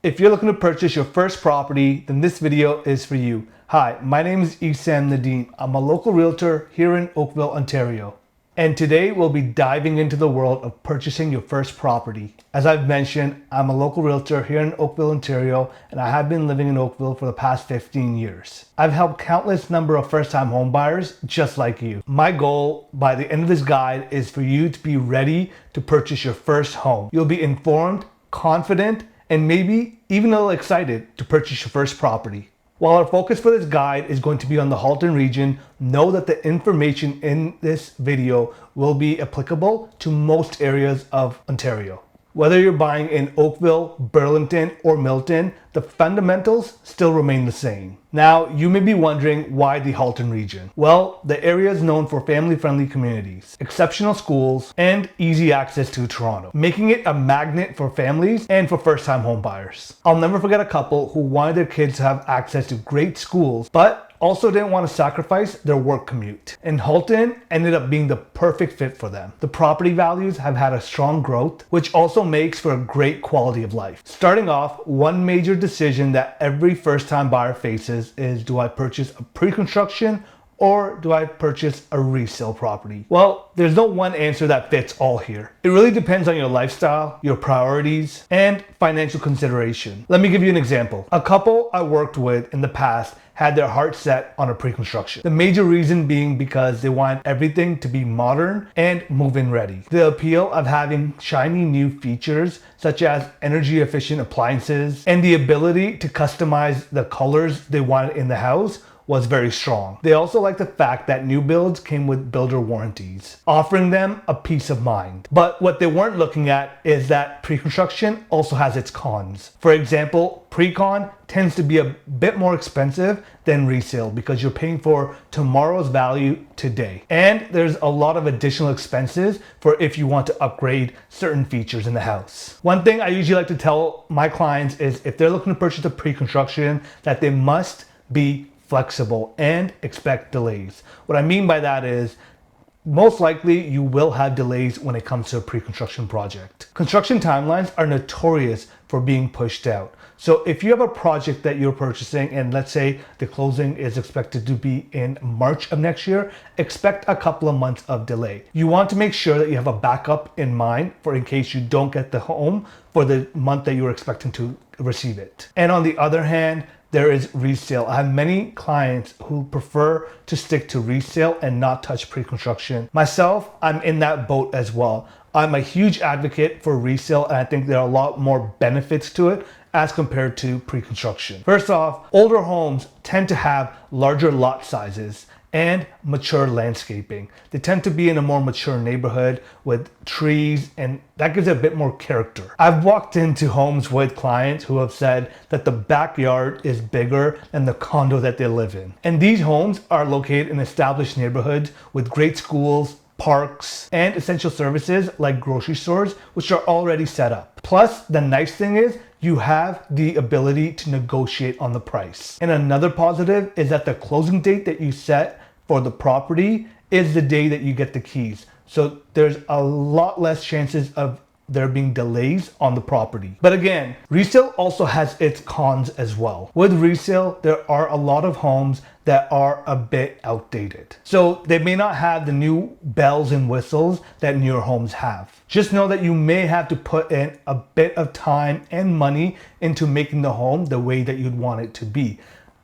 If you're looking to purchase your first property, then this video is for you. Hi, my name is Isam Nadeem. I'm a local realtor here in Oakville, Ontario. And today we'll be diving into the world of purchasing your first property. As I've mentioned, I'm a local realtor here in Oakville, Ontario, and I have been living in Oakville for the past 15 years. I've helped countless number of first-time home buyers just like you. My goal by the end of this guide is for you to be ready to purchase your first home. You'll be informed, confident, and maybe even a little excited to purchase your first property. While our focus for this guide is going to be on the Halton region, know that the information in this video will be applicable to most areas of Ontario. Whether you're buying in Oakville, Burlington, or Milton, the fundamentals still remain the same. Now, you may be wondering why the Halton region. Well, the area is known for family-friendly communities, exceptional schools, and easy access to Toronto, making it a magnet for families and for first-time home buyers. I'll never forget a couple who wanted their kids to have access to great schools, but also didn't want to sacrifice their work commute. And Halton ended up being the perfect fit for them. The property values have had a strong growth, which also makes for a great quality of life. Starting off, one major decision that every first-time buyer faces is, do I purchase a pre-construction or do I purchase a resale property? Well, there's no one answer that fits all here. It really depends on your lifestyle, your priorities, and financial consideration. Let me give you an example. A couple I worked with in the past had their heart set on a pre-construction. The major reason being because they want everything to be modern and move-in ready. The appeal of having shiny new features such as energy efficient appliances and the ability to customize the colors they wanted in the house was very strong. They also liked the fact that new builds came with builder warranties, offering them a peace of mind. But what they weren't looking at is that pre-construction also has its cons. For example, pre-con tends to be a bit more expensive than resale because you're paying for tomorrow's value today. And there's a lot of additional expenses for if you want to upgrade certain features in the house. One thing I usually like to tell my clients is if they're looking to purchase a pre-construction, that they must be flexible and expect delays. What I mean by that is most likely you will have delays when it comes to a pre-construction project. Construction timelines are notorious for being pushed out. So if you have a project that you're purchasing and let's say the closing is expected to be in March of next year, expect a couple of months of delay. You want to make sure that you have a backup in mind for in case you don't get the home for the month that you're expecting to receive it. And on the other hand, there is resale. I have many clients who prefer to stick to resale and not touch pre-construction. Myself, I'm in that boat as well. I'm a huge advocate for resale and I think there are a lot more benefits to it as compared to pre-construction. First off, older homes tend to have larger lot sizes and mature landscaping. They tend to be in a more mature neighborhood with trees, and that gives it a bit more character. I've walked into homes with clients who have said that the backyard is bigger than the condo that they live in. And these homes are located in established neighborhoods with great schools, parks, and essential services like grocery stores, which are already set up. Plus, the nice thing is you have the ability to negotiate on the price. And another positive is that the closing date that you set for the property is the day that you get the keys. So there's a lot less chances of there being delays on the property. But again, resale also has its cons as well. With resale, there are a lot of homes that are a bit outdated. So they may not have the new bells and whistles that newer homes have. Just know that you may have to put in a bit of time and money into making the home the way that you'd want it to be.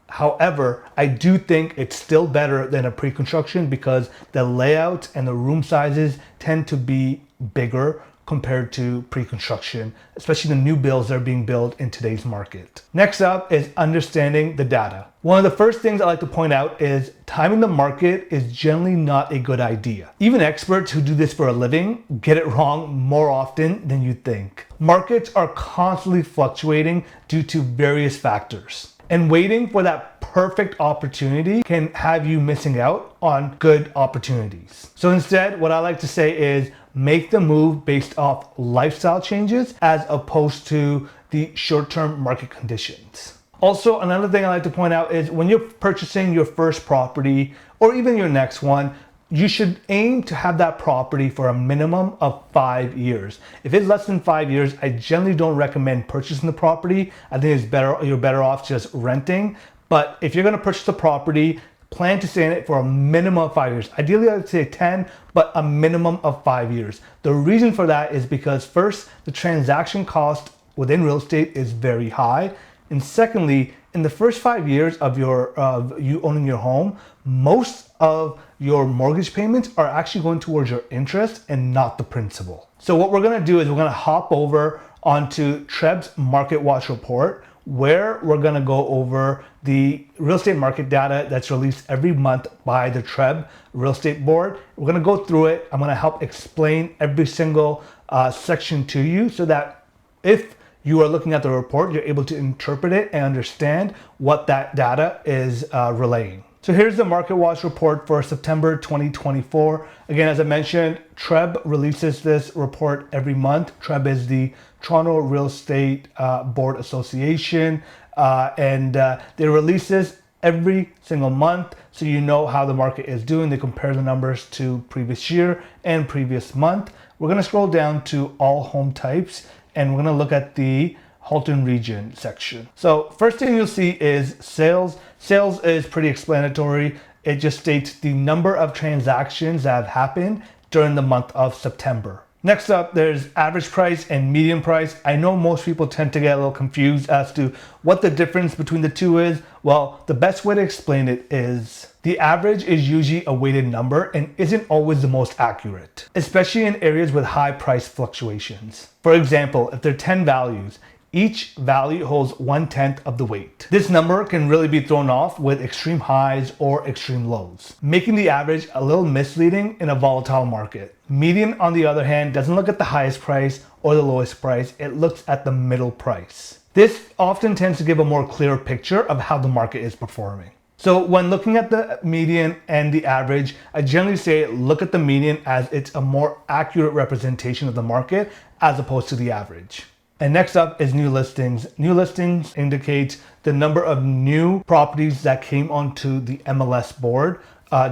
However, I do think it's still better than a pre-construction because the layout and the room sizes tend to be bigger compared to pre-construction, especially the new builds that are being built in today's market. Next up is understanding the data. One of the first things I like to point out is timing the market is generally not a good idea. Even experts who do this for a living get it wrong more often than you think. Markets are constantly fluctuating due to various factors. And waiting for that perfect opportunity can have you missing out on good opportunities. So instead, what I like to say is make the move based off lifestyle changes as opposed to the short-term market conditions. Also, another thing I like to point out is when you're purchasing your first property or even your next one, you should aim to have that property for a minimum of 5 years. If it's less than 5 years, I generally don't recommend purchasing the property. I think you're better off just renting. But if you're going to purchase the property, plan to stay in it for a minimum of 5 years. Ideally, I'd say 10, but a minimum of 5 years. The reason for that is because first, the transaction cost within real estate is very high. And secondly, in the first 5 years of you owning your home, most of your mortgage payments are actually going towards your interest and not the principal. So what we're gonna do is we're gonna hop over onto TREB's Market Watch report, where we're gonna go over the real estate market data that's released every month by the TREB Real Estate Board. We're gonna go through it. I'm gonna help explain every single section to you so that if you are looking at the report, you're able to interpret it and understand what that data is relaying. So here's the Market Watch report for September 2024. Again, as I mentioned, TREB releases this report every month. TREB is the Toronto Real Estate Board Association, and they release this every single month so you know how the market is doing. They compare the numbers to previous year and previous month. We're gonna scroll down to all home types, and we're gonna look at the Halton Region section. So first thing you'll see is sales. Sales is pretty explanatory. It just states the number of transactions that have happened during the month of September. Next up, there's average price and median price. I know most people tend to get a little confused as to what the difference between the two is. Well, the best way to explain it is the average is usually a weighted number and isn't always the most accurate, especially in areas with high price fluctuations. For example, if there are 10 values, each value holds 1/10 of the weight. This number can really be thrown off with extreme highs or extreme lows, making the average a little misleading in a volatile market. Median, on the other hand, doesn't look at the highest price or the lowest price, it looks at the middle price. This often tends to give a more clear picture of how the market is performing. So when looking at the median and the average, I generally say look at the median as it's a more accurate representation of the market as opposed to the average. And next up is new listings. New listings indicates the number of new properties that came onto the MLS board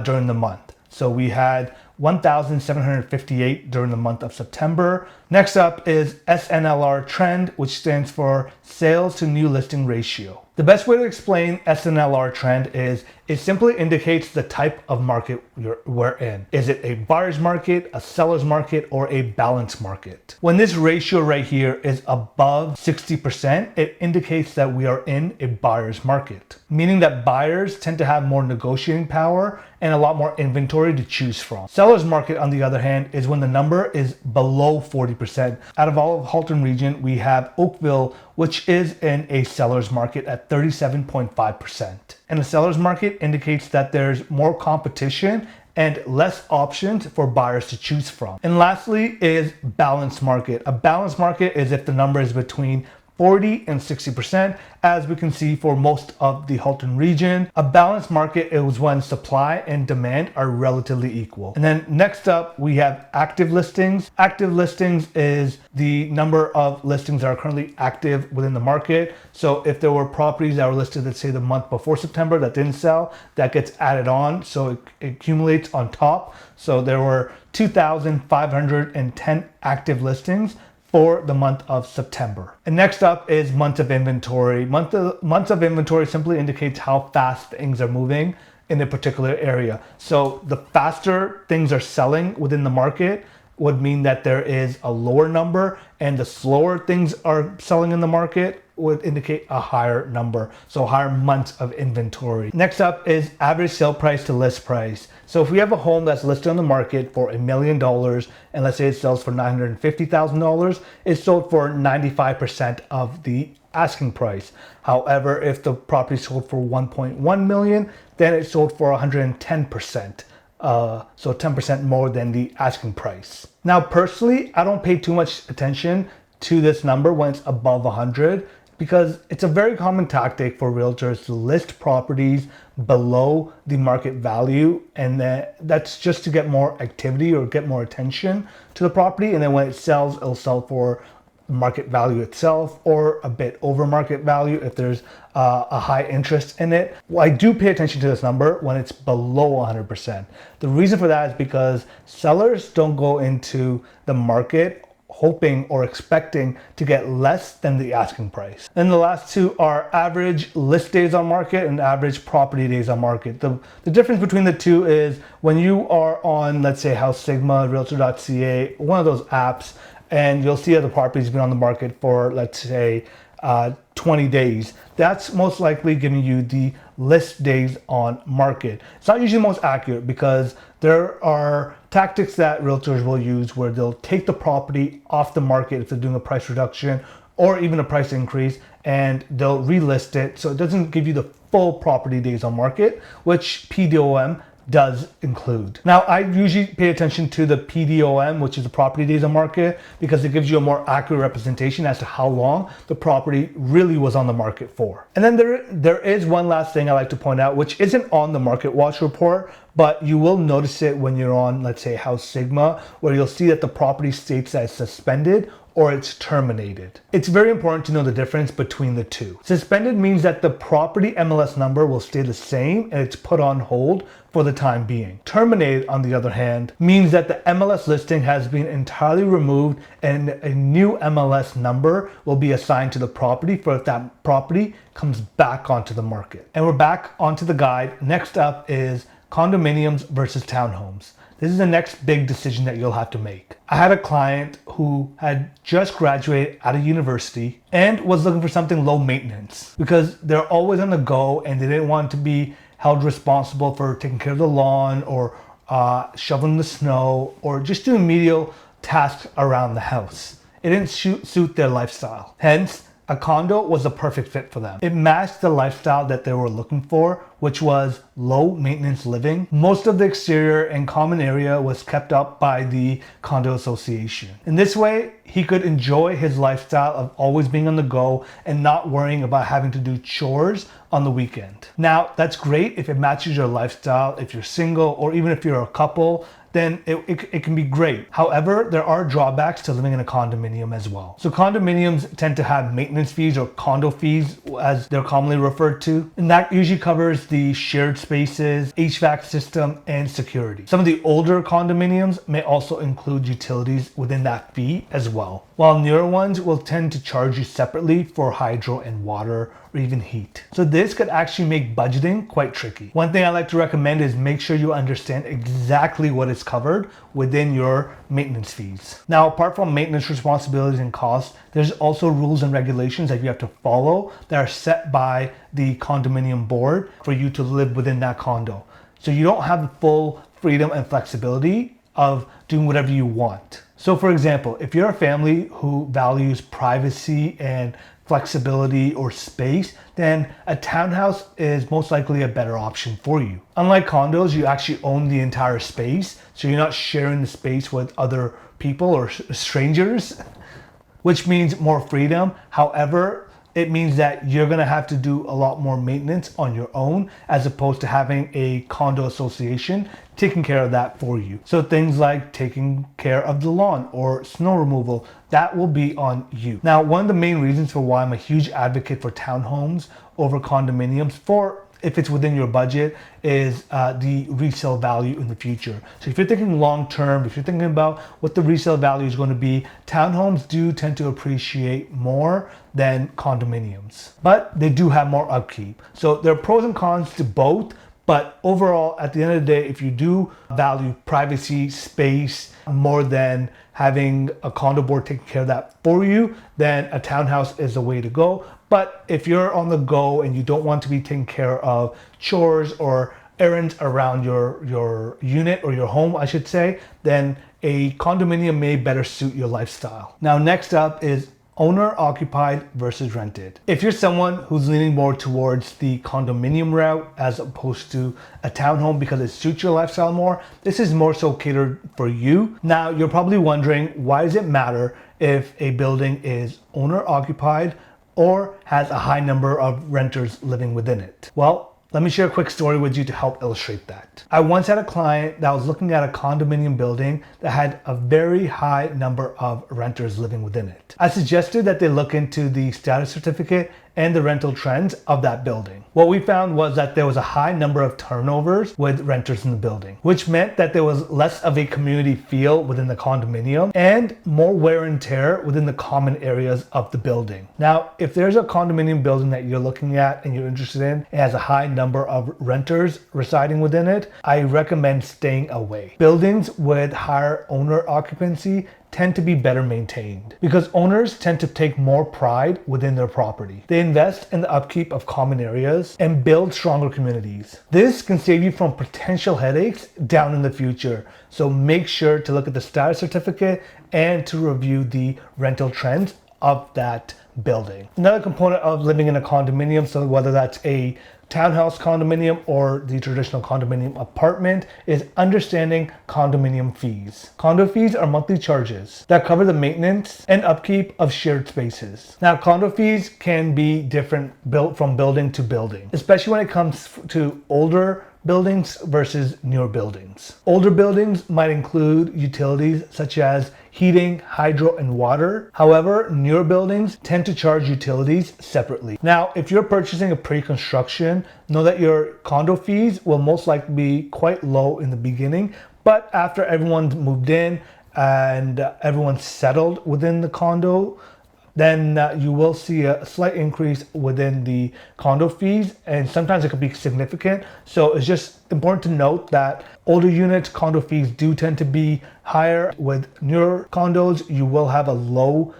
during the month. So we had 1,758 during the month of September. Next up is SNLR trend, which stands for sales to new listing ratio. The best way to explain SNLR trend is it simply indicates the type of market we're in. Is it a buyer's market, a seller's market, or a balanced market? When this ratio right here is above 60%, it indicates that we are in a buyer's market, meaning that buyers tend to have more negotiating power and a lot more inventory to choose from. Seller's market, on the other hand, is when the number is below 40%. Out of all of Halton Region, we have Oakville, which is in a seller's market at 37.5%. And a seller's market indicates that there's more competition and less options for buyers to choose from. And lastly is balanced market. A balanced market is if the number is between 40 and 60%, as we can see for most of the Halton region. A balanced market is when supply and demand are relatively equal. And then next up, we have active listings. Active listings is the number of listings that are currently active within the market. So if there were properties that were listed, let's say the month before September that didn't sell, that gets added on. So it accumulates on top. So there were 2,510 active listings for the month of September. And next up is months of inventory. Months of inventory simply indicates how fast things are moving in a particular area. So the faster things are selling within the market would mean that there is a lower number, and the slower things are selling in the market would indicate a higher number, so higher months of inventory. Next up is average sale price to list price. So if we have a home that's listed on the market for $1 million, and let's say it sells for $950,000, it's sold for 95% of the asking price. However, if the property sold for 1.1 million, then it sold for 110%. So 10% more than the asking price. Now, personally, I don't pay too much attention to this number when it's above 100, because it's a very common tactic for realtors to list properties below the market value, and that's just to get more activity or get more attention to the property, and then when it sells, it'll sell for market value itself or a bit over market value if there's a high interest in it. Well, I do pay attention to this number when it's below 100%. The reason for that is because sellers don't go into the market hoping or expecting to get less than the asking price. And the last two are average list days on market and average property days on market. The difference between the two is when you are on, let's say, House Sigma, Realtor.ca, one of those apps, and you'll see that the property's been on the market for, let's say, 20 days. That's most likely giving you the list days on market. It's not usually most accurate because there are tactics that realtors will use where they'll take the property off the market if they're doing a price reduction or even a price increase, and they'll relist it. So it doesn't give you the full property days on market, which PDOM does include. Now, I usually pay attention to the PDOM, which is the property days on market, because it gives you a more accurate representation as to how long the property really was on the market for. And then there is one last thing I like to point out, which isn't on the Market Watch report, but you will notice it when you're on, let's say, House Sigma, where you'll see that the property states that it's suspended or it's terminated. It's very important to know the difference between the two. Suspended means that the property MLS number will stay the same and it's put on hold for the time being. Terminated, on the other hand, means that the MLS listing has been entirely removed and a new MLS number will be assigned to the property for if that property comes back onto the market. And we're back onto the guide. Next up is condominiums versus townhomes. This is the next big decision that you'll have to make. I had a client who had just graduated out of university and was looking for something low maintenance because they're always on the go and they didn't want to be held responsible for taking care of the lawn or shoveling the snow or just doing menial tasks around the house. It didn't suit their lifestyle. Hence, a condo was the perfect fit for them. It matched the lifestyle that they were looking for, which was low maintenance living. Most of the exterior and common area was kept up by the condo association. In this way, he could enjoy his lifestyle of always being on the go and not worrying about having to do chores on the weekend. Now, that's great if it matches your lifestyle, if you're single, or even if you're a couple, then it can be great. However, there are drawbacks to living in a condominium as well. So condominiums tend to have maintenance fees or condo fees, as they're commonly referred to. And that usually covers the shared spaces, HVAC system, and security. Some of the older condominiums may also include utilities within that fee as well. While newer ones will tend to charge you separately for hydro and water or even heat. So this could actually make budgeting quite tricky. One thing I like to recommend is make sure you understand exactly what is covered within your maintenance fees. Now, apart from maintenance responsibilities and costs, there's also rules and regulations that you have to follow that are set by the condominium board for you to live within that condo. So you don't have the full freedom and flexibility of doing whatever you want. So for example, if you're a family who values privacy and flexibility or space, then a townhouse is most likely a better option for you. Unlike condos, you actually own the entire space, so you're not sharing the space with other people or strangers, which means more freedom. However, it means that you're gonna have to do a lot more maintenance on your own as opposed to having a condo association taking care of that for you. So things like taking care of the lawn or snow removal, that will be on you. Now, one of the main reasons for why I'm a huge advocate for townhomes over condominiums, for if it's within your budget, is the resale value in the future. So if you're thinking long term, if you're thinking about what the resale value is going to be, townhomes do tend to appreciate more than condominiums, but they do have more upkeep. So there are pros and cons to both, but overall, at the end of the day, if you do value privacy, space, more than having a condo board taking care of that for you, then a townhouse is the way to go. But if you're on the go and you don't want to be taking care of chores or errands around your unit or your home, I should say, then a condominium may better suit your lifestyle. Now, next up is owner-occupied versus rented. If you're someone who's leaning more towards the condominium route as opposed to a townhome because it suits your lifestyle more, this is more so catered for you. Now, you're probably wondering, why does it matter if a building is owner-occupied or has a high number of renters living within it? Well, Let me share a quick story with you to help illustrate that. I once had a client that was looking at a condominium building that had a very high number of renters living within it. I suggested that they look into the status certificate and the rental trends of that building. What we found was that there was a high number of turnovers with renters in the building, which meant that there was less of a community feel within the condominium and more wear and tear within the common areas of the building. Now, if there's a condominium building that you're looking at and you're interested in, it has a high number of renters residing within it, I recommend staying away. Buildings with higher owner occupancy tend to be better maintained because owners tend to take more pride within their property. They invest in the upkeep of common areas and build stronger communities. This can save you from potential headaches down in the future. So make sure to look at the status certificate and to review the rental trends of that building. Another component of living in a condominium, so whether that's a townhouse condominium or the traditional condominium apartment, is understanding condominium fees. Condo fees are monthly charges that cover the maintenance and upkeep of shared spaces. Now, condo fees can be different from building to building, especially when it comes to older buildings versus newer buildings. Older buildings might include utilities such as heating, hydro, and water. However, newer buildings tend to charge utilities separately. Now, if you're purchasing a pre-construction, know that your condo fees will most likely be quite low in the beginning, but after everyone's moved in and everyone's settled within the condo, then you will see a slight increase within the condo fees, and sometimes it could be significant. So it's just important to note that older units, condo fees do tend to be higher. With newer condos, you will have a low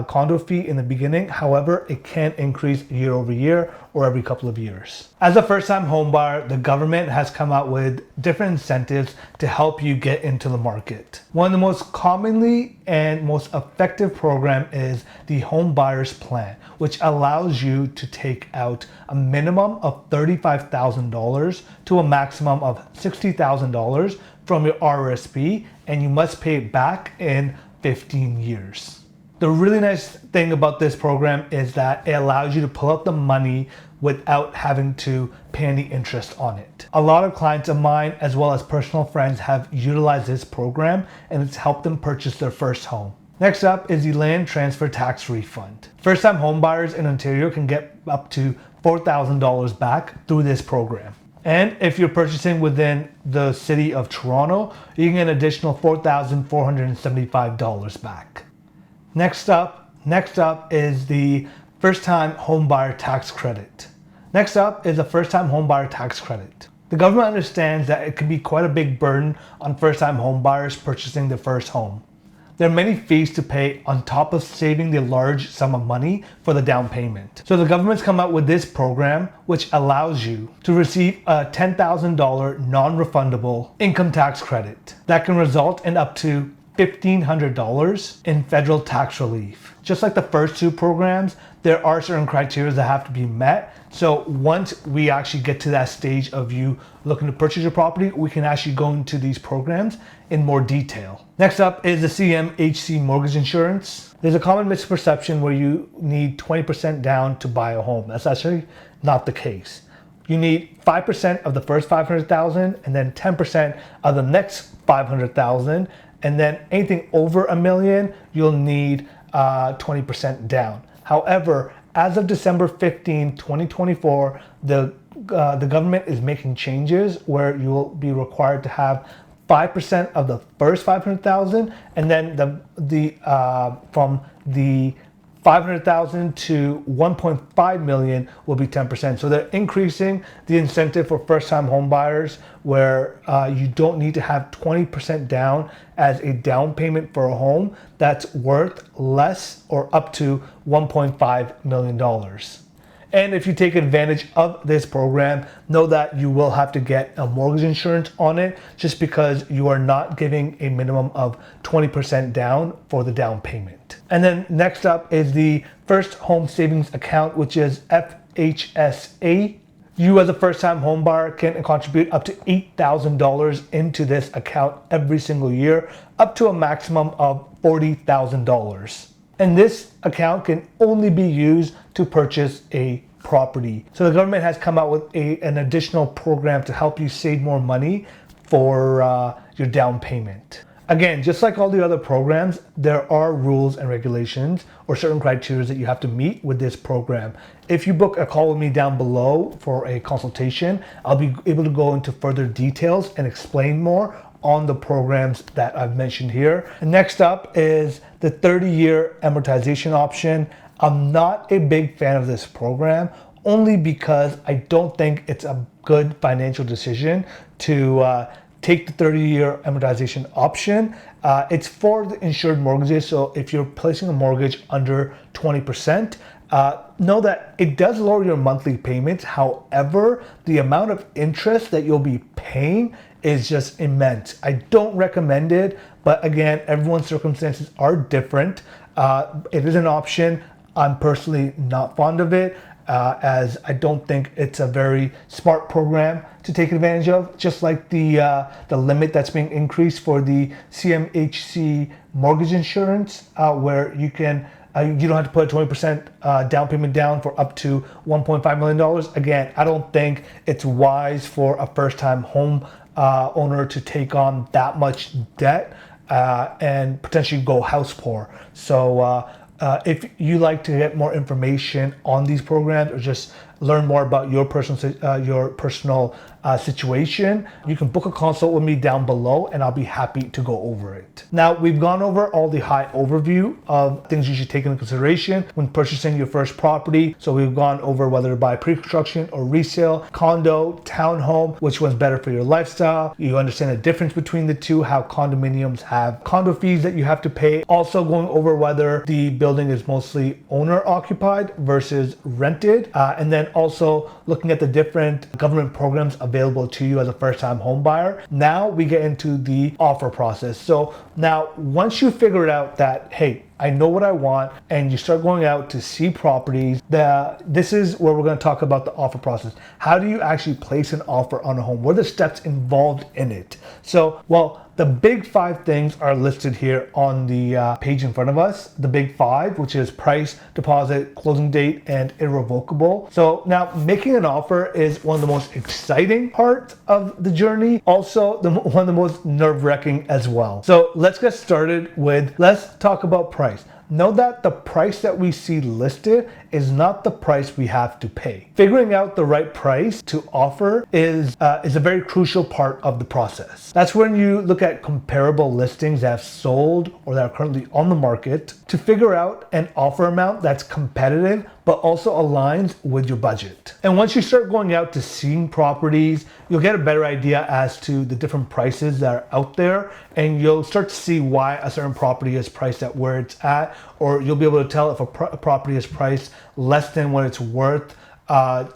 condo fee in the beginning. However, it can increase year over year or every couple of years. As a first-time home buyer, the government has come out with different incentives to help you get into the market. One of the most commonly and most effective program is the Home Buyers Plan, which allows you to take out a minimum of $35,000 to a maximum of $60,000 from your RSP, and you must pay it back in 15 years. The really nice thing about this program is that it allows you to pull out the money without having to pay any interest on it. A lot of clients of mine, as well as personal friends, have utilized this program, and it's helped them purchase their first home. Next up is the land transfer tax refund. First-time home buyers in Ontario can get up to $4,000 back through this program. And if you're purchasing within the city of Toronto, you can get an additional $4,475 back. Next up is the first-time homebuyer tax credit. The government understands that it can be quite a big burden on first-time homebuyers purchasing their first home. There are many fees to pay on top of saving the large sum of money for the down payment. So the government's come out with this program, which allows you to receive a $10,000 non-refundable income tax credit that can result in up to $1,500 in federal tax relief. Just like the first two programs, there are certain criteria that have to be met. So once we actually get to that stage of you looking to purchase your property, we can actually go into these programs in more detail. Next up is the CMHC mortgage insurance. There's a common misperception where you need 20% down to buy a home. That's actually not the case. You need 5% of the first $500,000 and then 10% of the next $500,000. And then anything over $1 million, you'll need 20% down. However, as of December 15, 2024, the government is making changes where you will be required to have 5% of the first 500,000, and then from the 500,000 to 1.5 million will be 10%. So they're increasing the incentive for first-time home buyers where you don't need to have 20% down as a down payment for a home that's worth less or up to $1.5 million. And if you take advantage of this program, know that you will have to get a mortgage insurance on it just because you are not giving a minimum of 20% down for the down payment. And then next up is the First Home Savings Account, which is FHSA. You as a first-time home buyer can contribute up to $8,000 into this account every single year, up to a maximum of $40,000. And this account can only be used to purchase a property. So the government has come out with an additional program to help you save more money for your down payment. Again, just like all the other programs, there are rules and regulations or certain criteria that you have to meet with this program. If you book a call with me down below for a consultation, I'll be able to go into further details and explain more on the programs that I've mentioned here. And next up is the 30-year amortization option. I'm not a big fan of this program only because I don't think it's a good financial decision to take the 30-year amortization option. It's for the insured mortgages. So if you're placing a mortgage under 20%, know that it does lower your monthly payments. However, the amount of interest that you'll be paying is just immense. I don't recommend it, but again, everyone's circumstances are different. It is an option. I'm personally not fond of it, as I don't think it's a very smart program to take advantage of. Just like the limit that's being increased for the CMHC mortgage insurance, where you can you don't have to put a 20% down payment down for up to $1.5 million. Again, I don't think it's wise for a first-time home owner to take on that much debt and potentially go house poor. So if you like to get more information on these programs or just learn more about your personal situation, you can book a consult with me down below and I'll be happy to go over it. Now, we've gone over all the high overview of things you should take into consideration when purchasing your first property. So we've gone over whether to buy pre-construction or resale, condo, townhome, which one's better for your lifestyle. You understand the difference between the two, how condominiums have condo fees that you have to pay. Also going over whether the building is mostly owner occupied versus rented. And then also looking at the different government programs available to you as a first-time home buyer. Now we get into the offer process. So now once you figure it out that, hey, I know what I want, and you start going out to see properties, this is where we're going to talk about the offer process. How do you actually place an offer on a home? What are the steps involved in it? So, well, the big 5 things are listed here on the page in front of us. The big 5, which is price, deposit, closing date, and irrevocable. So now making an offer is one of the most exciting parts of the journey. Also, one of the most nerve-wracking as well. So let's get started with, let's talk about price. Know that the price that we see listed is not the price we have to pay. Figuring out the right price to offer is a very crucial part of the process. That's when you look at comparable listings that have sold or that are currently on the market to figure out an offer amount that's competitive but also aligns with your budget. And once you start going out to seeing properties, you'll get a better idea as to the different prices that are out there, and you'll start to see why a certain property is priced at where it's at, or you'll be able to tell if a property is priced less than what it's worth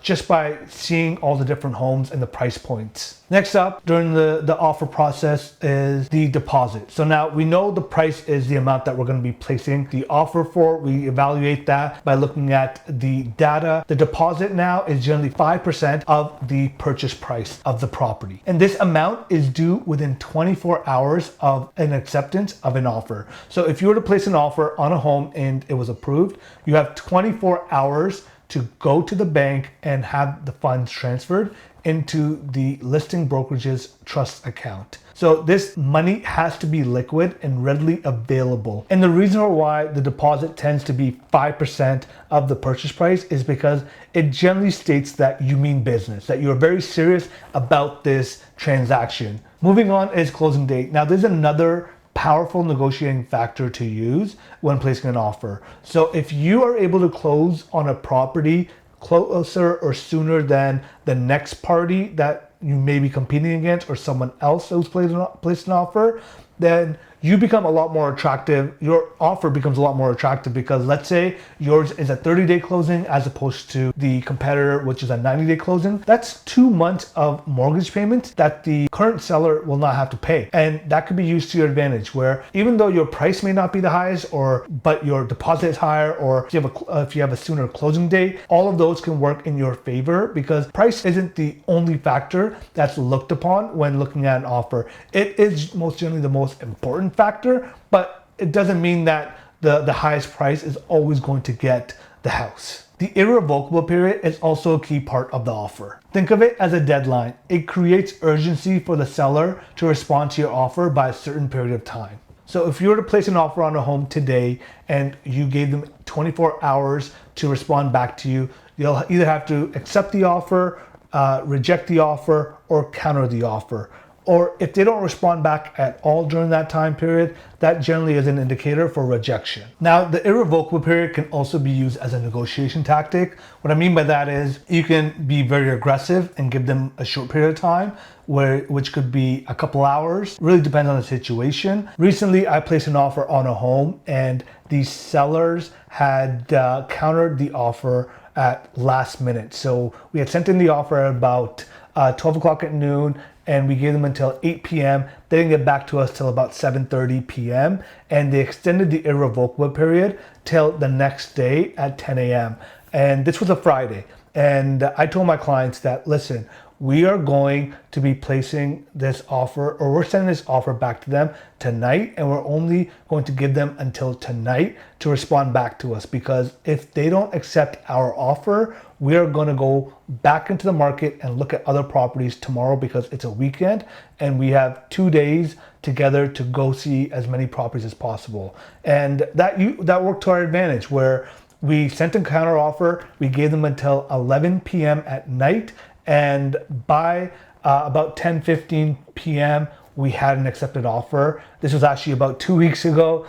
just by seeing all the different homes and the price points. Next up during the offer process is the deposit. So now we know the price is the amount that we're going to be placing the offer for. We evaluate that by looking at the data. The deposit now is generally 5% of the purchase price of the property. And this amount is due within 24 hours of an acceptance of an offer. So if you were to place an offer on a home and it was approved, you have 24 hours to go to the bank and have the funds transferred into the listing brokerage's trust account. So this money has to be liquid and readily available. And the reason why the deposit tends to be 5% of the purchase price is because it generally states that you mean business, that you're very serious about this transaction. Moving on is closing date. Now there's another powerful negotiating factor to use when placing an offer. So if you are able to close on a property closer or sooner than the next party that you may be competing against or someone else who's placed an offer, then you become a lot more attractive. Your offer becomes a lot more attractive because let's say yours is a 30-day closing as opposed to the competitor, which is a 90-day closing. That's 2 months of mortgage payments that the current seller will not have to pay. And that could be used to your advantage, where even though your price may not be the highest, but your deposit is higher, or if you have a sooner closing date, all of those can work in your favor because price isn't the only factor that's looked upon when looking at an offer. It is most generally the most important factor, but it doesn't mean that the highest price is always going to get the house. The irrevocable period is also a key part of the offer. Think of it as a deadline. It creates urgency for the seller to respond to your offer by a certain period of time. So if you were to place an offer on a home today and you gave them 24 hours to respond back to you, you'll either have to accept the offer, reject the offer, or counter the offer. Or if they don't respond back at all during that time period, that generally is an indicator for rejection. Now, the irrevocable period can also be used as a negotiation tactic. What I mean by that is you can be very aggressive and give them a short period of time, which could be a couple hours. Really depends on the situation. Recently, I placed an offer on a home and the sellers had countered the offer at last minute. So we had sent in the offer at about 12 o'clock at noon, and we gave them until 8 p.m. They didn't get back to us till about 7:30 p.m. and they extended the irrevocable period till the next day at 10 a.m. And this was a Friday. And I told my clients that, listen, we are going to be placing this offer, or we're sending this offer back to them tonight, and we're only going to give them until tonight to respond back to us, because if they don't accept our offer, we are going to go back into the market and look at other properties tomorrow, because it's a weekend and we have 2 days together to go see as many properties as possible. And that worked to our advantage, where we sent a counter offer, we gave them until 11 p.m. at night, and by about 10:15 p.m. we had an accepted offer. This was actually about 2 weeks ago.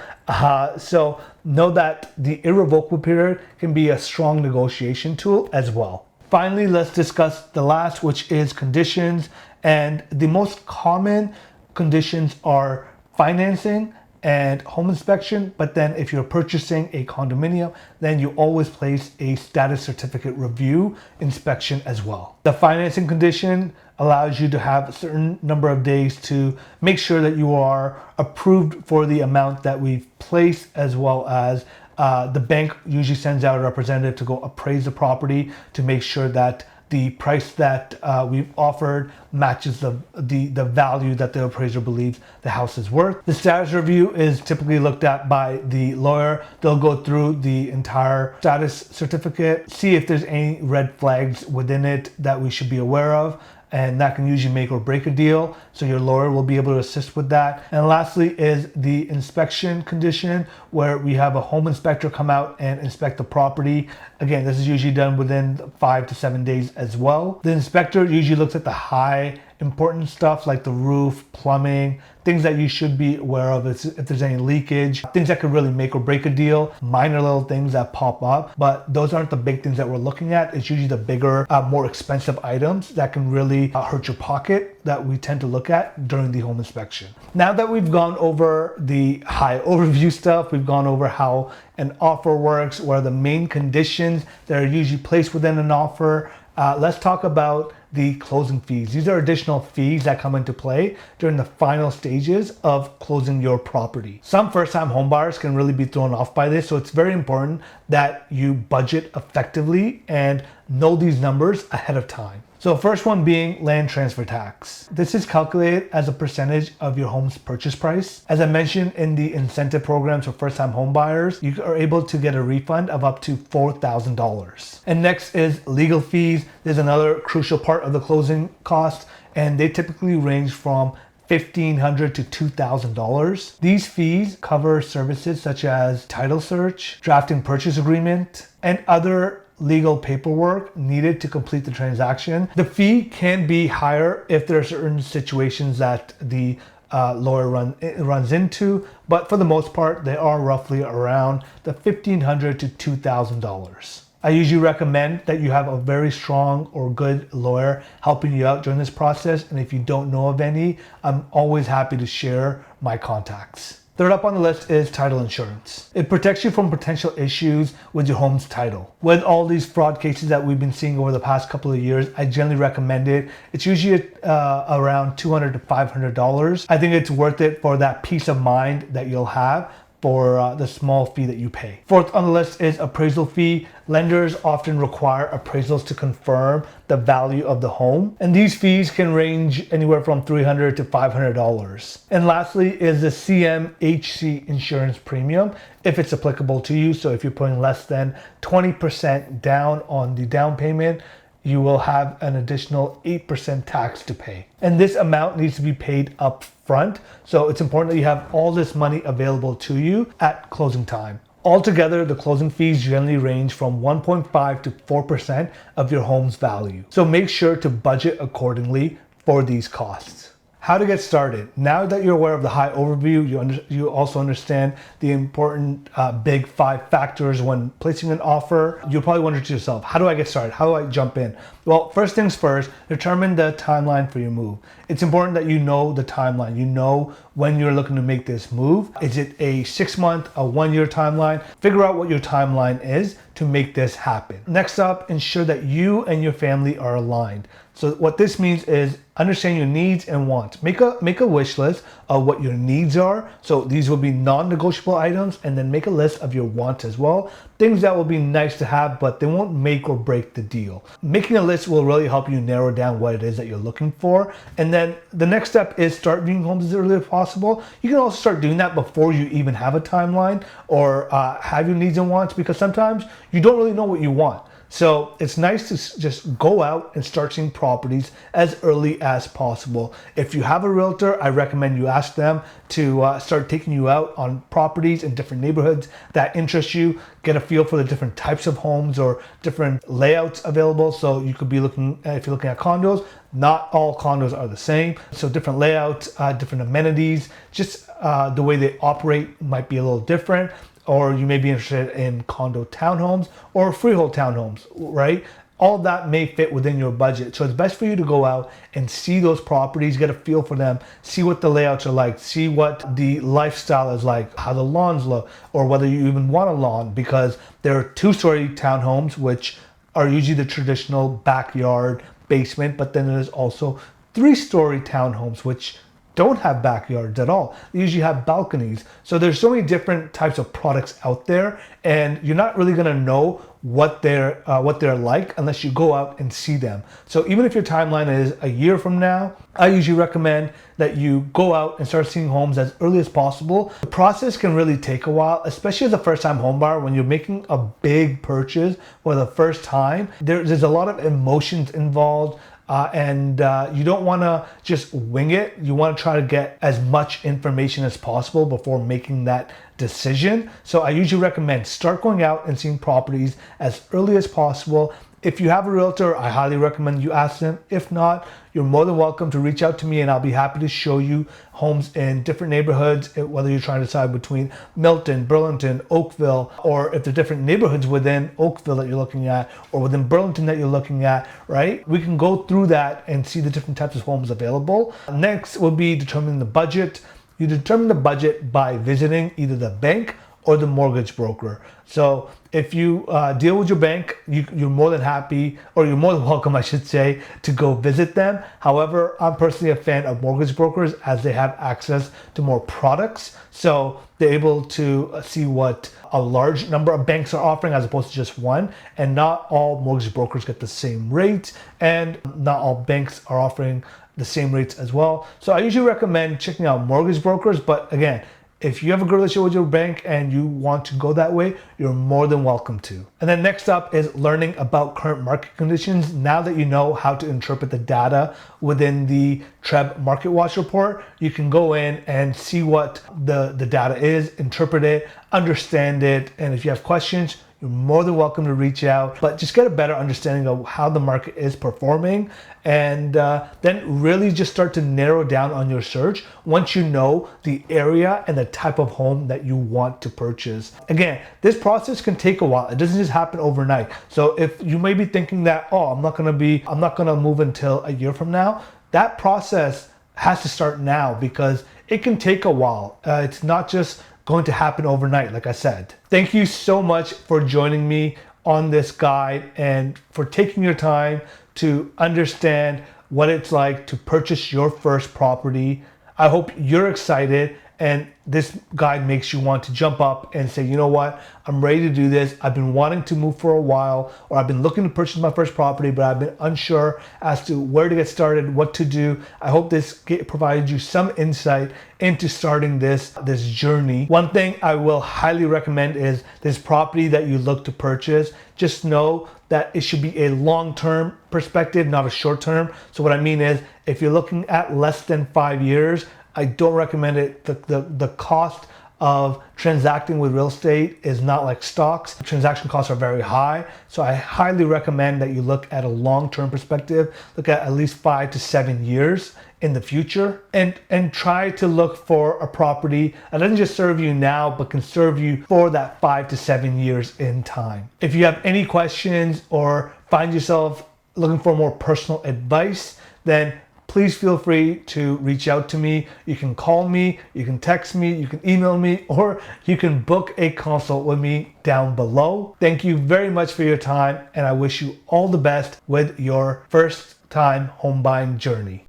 So know that the irrevocable period can be a strong negotiation tool as well. Finally, let's discuss the last, which is conditions. And the most common conditions are financing and home inspection. But then if you're purchasing a condominium, then you always place a status certificate review inspection as well. The financing condition allows you to have a certain number of days to make sure that you are approved for the amount that we've placed, as well as the bank usually sends out a representative to go appraise the property to make sure that the price that we've offered matches the value that the appraiser believes the house is worth. The status review is typically looked at by the lawyer. They'll go through the entire status certificate, see if there's any red flags within it that we should be aware of, and that can usually make or break a deal. So your lawyer will be able to assist with that. And lastly is the inspection condition, where we have a home inspector come out and inspect the property. Again, this is usually done within 5 to 7 days as well. The inspector usually looks at the high important stuff like the roof, plumbing, things that you should be aware of if there's any leakage, things that could really make or break a deal, minor little things that pop up, but those aren't the big things that we're looking at. It's usually the bigger, more expensive items that can really hurt your pocket that we tend to look at during the home inspection. Now that we've gone over the high overview stuff, we've gone over how an offer works, what are the main conditions that are usually placed within an offer, let's talk about the closing fees. These are additional fees that come into play during the final stages of closing your property. Some first-time home buyers can really be thrown off by this, so it's very important that you budget effectively and know these numbers ahead of time. So first one being land transfer tax. This is calculated as a percentage of your home's purchase price. As I mentioned in the incentive programs for first-time home buyers, you are able to get a refund of up to $4,000. And next is legal fees. There's another crucial part of the closing cost, and they typically range from $1,500 to $2,000. These fees cover services such as title search, drafting purchase agreement, and other legal paperwork needed to complete the transaction. The fee can be higher if there are certain situations that the lawyer runs into, but for the most part, they are roughly around the $1,500 to $2,000. I usually recommend that you have a very strong or good lawyer helping you out during this process, and if you don't know of any, I'm always happy to share my contacts. Third up on the list is title insurance. It protects you from potential issues with your home's title. With all these fraud cases that we've been seeing over the past couple of years, I generally recommend it. It's usually around $200 to $500. I think it's worth it for that peace of mind that you'll have for the small fee that you pay. Fourth on the list is appraisal fee. Lenders often require appraisals to confirm the value of the home, and these fees can range anywhere from $300 to $500. And lastly is the CMHC insurance premium, if it's applicable to you. So if you're putting less than 20% down on the down payment, you will have an additional 8% tax to pay. And this amount needs to be paid up front. So it's important that you have all this money available to you at closing time. Altogether, the closing fees generally range from 1.5 to 4% of your home's value. So make sure to budget accordingly for these costs. How to get started. Now that you're aware of the high overview, you also understand the important big 5 factors when placing an offer. You'll probably wonder to yourself, how do I get started? How do I jump in? Well, first things first, determine the timeline for your move. It's important that you know the timeline. You know when you're looking to make this move. Is it a 6-month, a 1-year timeline? Figure out what your timeline is to make this happen. Next up, ensure that you and your family are aligned. So what this means is understand your needs and wants. Make a wish list of what your needs are. So these will be non-negotiable items, and then make a list of your wants as well. Things that will be nice to have, but they won't make or break the deal. Making a list will really help you narrow down what it is that you're looking for. And then the next step is start viewing homes as early as possible. You can also start doing that before you even have a timeline or have your needs and wants, because sometimes you don't really know what you want. So it's nice to just go out and start seeing properties as early as possible. If you have a realtor, I recommend you ask them to start taking you out on properties in different neighborhoods that interest you. Get a feel for the different types of homes or different layouts available. So you could be looking, if you're looking at condos, not all condos are the same. So different layouts, different amenities, just the way they operate might be a little different. Or you may be interested in condo townhomes or freehold townhomes, right? All that may fit within your budget. So it's best for you to go out and see those properties, get a feel for them, see what the layouts are like, see what the lifestyle is like, how the lawns look, or whether you even want a lawn, because there are 2-story townhomes, which are usually the traditional backyard basement, but then there's also 3-story townhomes, which don't have backyards at all. They usually have balconies. So there's so many different types of products out there, and you're not really gonna know what they're like unless you go out and see them. So even if your timeline is a year from now, I usually recommend that you go out and start seeing homes as early as possible. The process can really take a while, especially as a first-time home buyer. When you're making a big purchase for the first time, there's a lot of emotions involved. And you don't want to just wing it. You want to try to get as much information as possible before making that decision. So I usually recommend start going out and seeing properties as early as possible. If you have a realtor, I highly recommend you ask them. If not, you're more than welcome to reach out to me, and I'll be happy to show you homes in different neighborhoods, whether you're trying to decide between Milton, Burlington, Oakville, or if there are different neighborhoods within Oakville that you're looking at, or within Burlington that you're looking at, right? We can go through that and see the different types of homes available. Next would be determining the budget. You determine the budget by visiting either the bank or the mortgage broker. So if you deal with your bank, you're more than happy, or you're more than welcome, I should say, to go visit them. However, I'm personally a fan of mortgage brokers as they have access to more products. So they're able to see what a large number of banks are offering as opposed to just one. And not all mortgage brokers get the same rates, and not all banks are offering the same rates as well. So I usually recommend checking out mortgage brokers, but again, if you have a good relationship with your bank and you want to go that way, you're more than welcome to. And then next up is learning about current market conditions. Now that you know how to interpret the data within the TREB Market Watch report, you can go in and see what the data is, interpret it, understand it, and if you have questions, you're more than welcome to reach out, but just get a better understanding of how the market is performing, and then really just start to narrow down on your search once you know the area and the type of home that you want to purchase. Again, this process can take a while. It doesn't just happen overnight. So if you may be thinking that, oh, I'm not gonna move until a year from now, that process has to start now, because it can take a while. It's not just going to happen overnight, like I said. Thank you so much for joining me on this guide and for taking your time to understand what it's like to purchase your first property. I hope you're excited and this guide makes you want to jump up and say, you know what, I'm ready to do this. I've been wanting to move for a while, or I've been looking to purchase my first property, but I've been unsure as to where to get started, what to do. I hope this provided you some insight into starting this journey. One thing I will highly recommend is this property that you look to purchase. Just know that it should be a long-term perspective, not a short-term. So what I mean is, if you're looking at less than 5 years, I don't recommend it. The cost of transacting with real estate is not like stocks. Transaction costs are very high. So I highly recommend that you look at a long-term perspective, look at least 5 to 7 years in the future, and try to look for a property that doesn't just serve you now, but can serve you for that 5 to 7 years in time. If you have any questions or find yourself looking for more personal advice, then please feel free to reach out to me. You can call me, you can text me, you can email me, or you can book a consult with me down below. Thank you very much for your time, and I wish you all the best with your first time home buying journey.